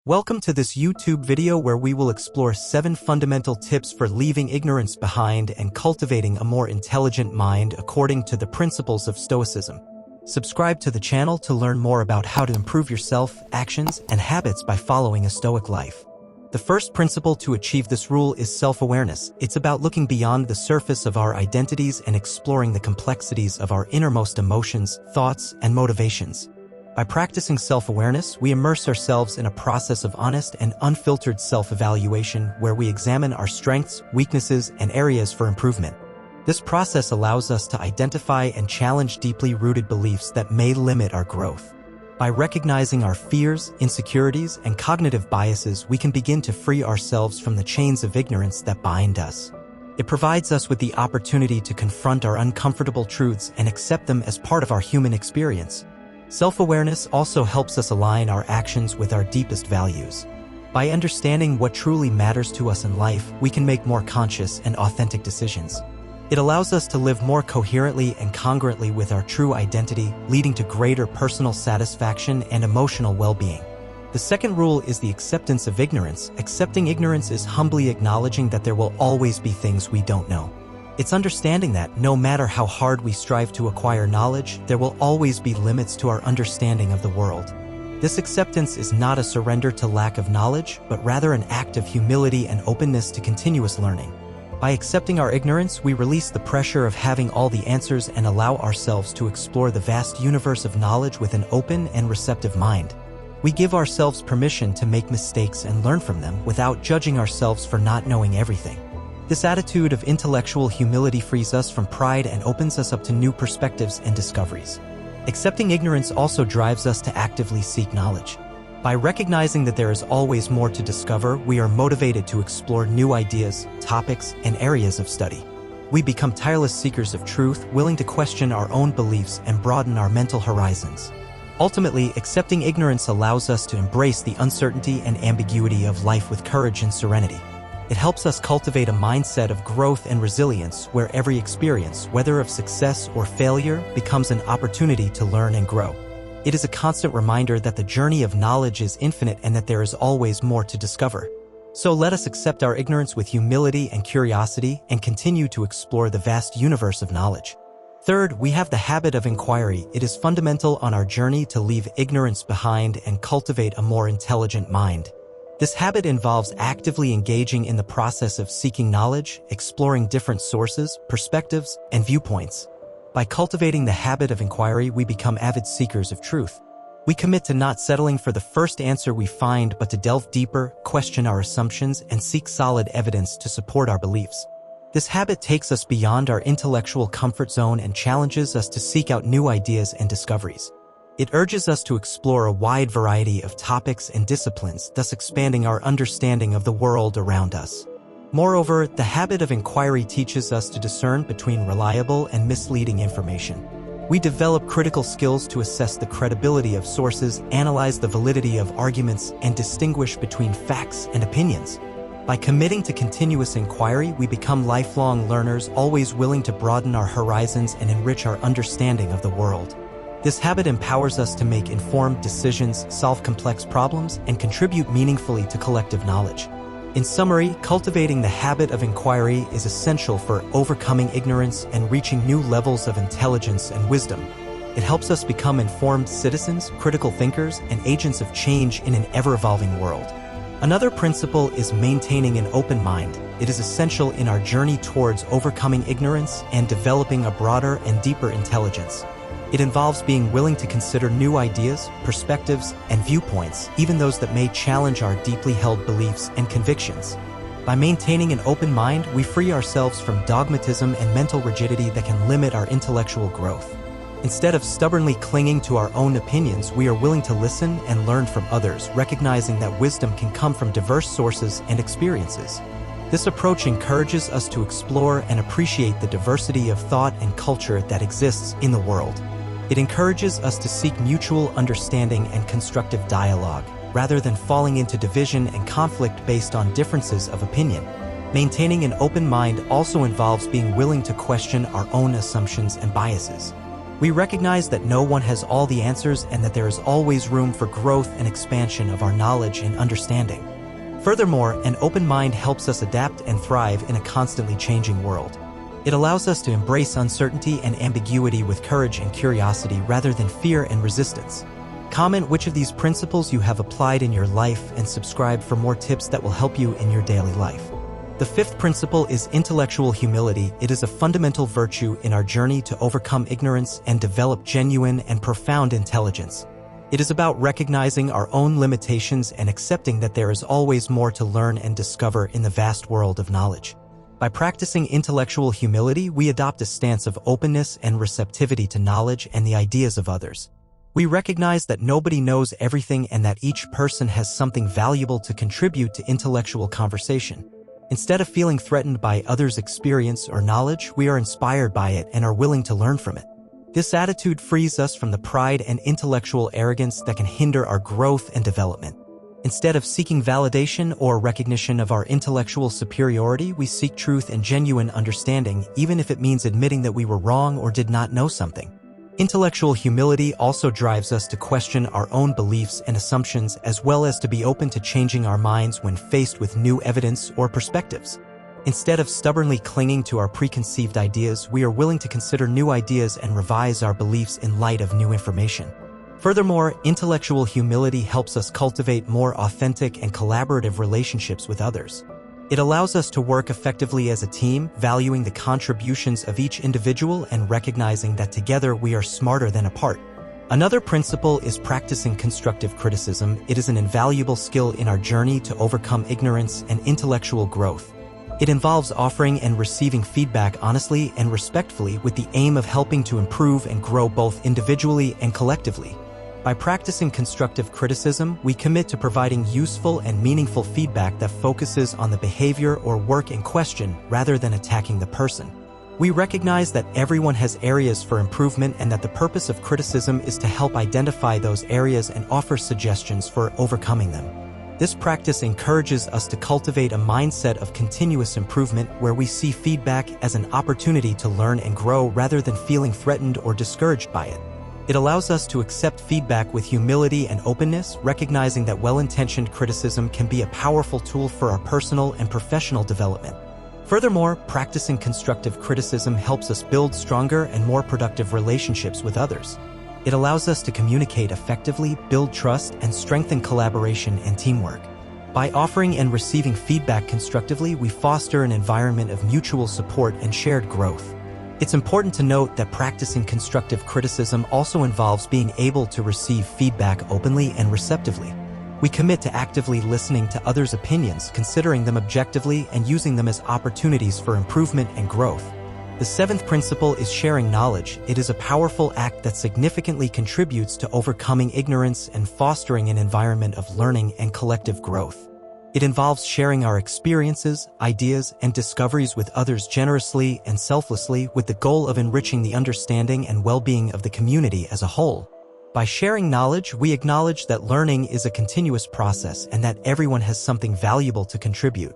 Welcome to this YouTube video where we will explore 7 fundamental tips for leaving ignorance behind and cultivating a more intelligent mind according to the principles of Stoicism. Subscribe to the channel to learn more about how to improve yourself, actions, and habits by following a Stoic life. The first principle to achieve this rule is self-awareness. It's about looking beyond the surface of our identities and exploring the complexities of our innermost emotions, thoughts, and motivations. By practicing self-awareness, we immerse ourselves in a process of honest and unfiltered self-evaluation where we examine our strengths, weaknesses, and areas for improvement. This process allows us to identify and challenge deeply rooted beliefs that may limit our growth. By recognizing our fears, insecurities, and cognitive biases, we can begin to free ourselves from the chains of ignorance that bind us. It provides us with the opportunity to confront our uncomfortable truths and accept them as part of our human experience. Self-awareness also helps us align our actions with our deepest values. By understanding what truly matters to us in life, we can make more conscious and authentic decisions. It allows us to live more coherently and congruently with our true identity, leading to greater personal satisfaction and emotional well-being. The second rule is the acceptance of ignorance. Accepting ignorance is humbly acknowledging that there will always be things we don't know. It's understanding that, no matter how hard we strive to acquire knowledge, there will always be limits to our understanding of the world. This acceptance is not a surrender to lack of knowledge, but rather an act of humility and openness to continuous learning. By accepting our ignorance, we release the pressure of having all the answers and allow ourselves to explore the vast universe of knowledge with an open and receptive mind. We give ourselves permission to make mistakes and learn from them without judging ourselves for not knowing everything. This attitude of intellectual humility frees us from pride and opens us up to new perspectives and discoveries. Accepting ignorance also drives us to actively seek knowledge. By recognizing that there is always more to discover, we are motivated to explore new ideas, topics, and areas of study. We become tireless seekers of truth, willing to question our own beliefs and broaden our mental horizons. Ultimately, accepting ignorance allows us to embrace the uncertainty and ambiguity of life with courage and serenity. It helps us cultivate a mindset of growth and resilience where every experience, whether of success or failure, becomes an opportunity to learn and grow. It is a constant reminder that the journey of knowledge is infinite and that there is always more to discover. So let us accept our ignorance with humility and curiosity and continue to explore the vast universe of knowledge. Third, we have the habit of inquiry. It is fundamental on our journey to leave ignorance behind and cultivate a more intelligent mind. This habit involves actively engaging in the process of seeking knowledge, exploring different sources, perspectives, and viewpoints. By cultivating the habit of inquiry, we become avid seekers of truth. We commit to not settling for the first answer we find, but to delve deeper, question our assumptions, and seek solid evidence to support our beliefs. This habit takes us beyond our intellectual comfort zone and challenges us to seek out new ideas and discoveries. It urges us to explore a wide variety of topics and disciplines, thus expanding our understanding of the world around us. Moreover, the habit of inquiry teaches us to discern between reliable and misleading information. We develop critical skills to assess the credibility of sources, analyze the validity of arguments, and distinguish between facts and opinions. By committing to continuous inquiry, we become lifelong learners, always willing to broaden our horizons and enrich our understanding of the world. This habit empowers us to make informed decisions, solve complex problems, and contribute meaningfully to collective knowledge. In summary, cultivating the habit of inquiry is essential for overcoming ignorance and reaching new levels of intelligence and wisdom. It helps us become informed citizens, critical thinkers, and agents of change in an ever-evolving world. Another principle is maintaining an open mind. It is essential in our journey towards overcoming ignorance and developing a broader and deeper intelligence. It involves being willing to consider new ideas, perspectives, and viewpoints, even those that may challenge our deeply held beliefs and convictions. By maintaining an open mind, we free ourselves from dogmatism and mental rigidity that can limit our intellectual growth. Instead of stubbornly clinging to our own opinions, we are willing to listen and learn from others, recognizing that wisdom can come from diverse sources and experiences. This approach encourages us to explore and appreciate the diversity of thought and culture that exists in the world. It encourages us to seek mutual understanding and constructive dialogue, rather than falling into division and conflict based on differences of opinion. Maintaining an open mind also involves being willing to question our own assumptions and biases. We recognize that no one has all the answers and that there is always room for growth and expansion of our knowledge and understanding. Furthermore, an open mind helps us adapt and thrive in a constantly changing world. It allows us to embrace uncertainty and ambiguity with courage and curiosity rather than fear and resistance. Comment which of these principles you have applied in your life and subscribe for more tips that will help you in your daily life. The fifth principle is intellectual humility. It is a fundamental virtue in our journey to overcome ignorance and develop genuine and profound intelligence. It is about recognizing our own limitations and accepting that there is always more to learn and discover in the vast world of knowledge. By practicing intellectual humility, we adopt a stance of openness and receptivity to knowledge and the ideas of others. We recognize that nobody knows everything and that each person has something valuable to contribute to intellectual conversation. Instead of feeling threatened by others' experience or knowledge, we are inspired by it and are willing to learn from it. This attitude frees us from the pride and intellectual arrogance that can hinder our growth and development. Instead of seeking validation or recognition of our intellectual superiority, we seek truth and genuine understanding, even if it means admitting that we were wrong or did not know something. Intellectual humility also drives us to question our own beliefs and assumptions, as well as to be open to changing our minds when faced with new evidence or perspectives. Instead of stubbornly clinging to our preconceived ideas, we are willing to consider new ideas and revise our beliefs in light of new information. Furthermore, intellectual humility helps us cultivate more authentic and collaborative relationships with others. It allows us to work effectively as a team, valuing the contributions of each individual and recognizing that together we are smarter than apart. Another principle is practicing constructive criticism. It is an invaluable skill in our journey to overcome ignorance and intellectual growth. It involves offering and receiving feedback honestly and respectfully with the aim of helping to improve and grow both individually and collectively. By practicing constructive criticism, we commit to providing useful and meaningful feedback that focuses on the behavior or work in question rather than attacking the person. We recognize that everyone has areas for improvement and that the purpose of criticism is to help identify those areas and offer suggestions for overcoming them. This practice encourages us to cultivate a mindset of continuous improvement where we see feedback as an opportunity to learn and grow rather than feeling threatened or discouraged by it. It allows us to accept feedback with humility and openness, recognizing that well-intentioned criticism can be a powerful tool for our personal and professional development. Furthermore, practicing constructive criticism helps us build stronger and more productive relationships with others. It allows us to communicate effectively, build trust, and strengthen collaboration and teamwork. By offering and receiving feedback constructively, we foster an environment of mutual support and shared growth. It's important to note that practicing constructive criticism also involves being able to receive feedback openly and receptively. We commit to actively listening to others' opinions, considering them objectively, and using them as opportunities for improvement and growth. The seventh principle is sharing knowledge. It is a powerful act that significantly contributes to overcoming ignorance and fostering an environment of learning and collective growth. It involves sharing our experiences, ideas, and discoveries with others generously and selflessly with the goal of enriching the understanding and well-being of the community as a whole. By sharing knowledge, we acknowledge that learning is a continuous process and that everyone has something valuable to contribute.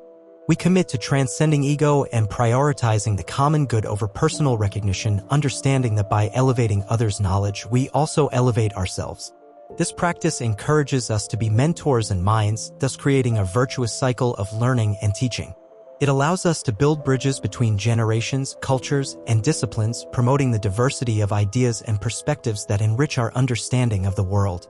We commit to transcending ego and prioritizing the common good over personal recognition, understanding that by elevating others' knowledge, we also elevate ourselves. This practice encourages us to be mentors and minds, thus creating a virtuous cycle of learning and teaching. It allows us to build bridges between generations, cultures, and disciplines, promoting the diversity of ideas and perspectives that enrich our understanding of the world.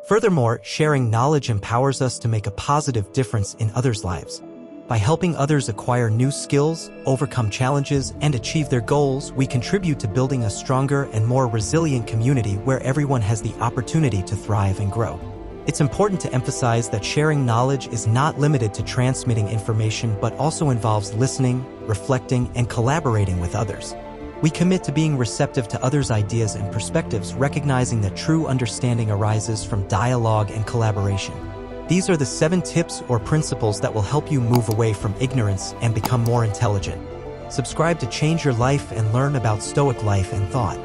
Furthermore, sharing knowledge empowers us to make a positive difference in others' lives. By helping others acquire new skills, overcome challenges, and achieve their goals, we contribute to building a stronger and more resilient community where everyone has the opportunity to thrive and grow. It's important to emphasize that sharing knowledge is not limited to transmitting information but also involves listening, reflecting, and collaborating with others. We commit to being receptive to others' ideas and perspectives, recognizing that true understanding arises from dialogue and collaboration. These are the 7 tips or principles that will help you move away from ignorance and become more intelligent. Subscribe to change your life and learn about Stoic life and thought.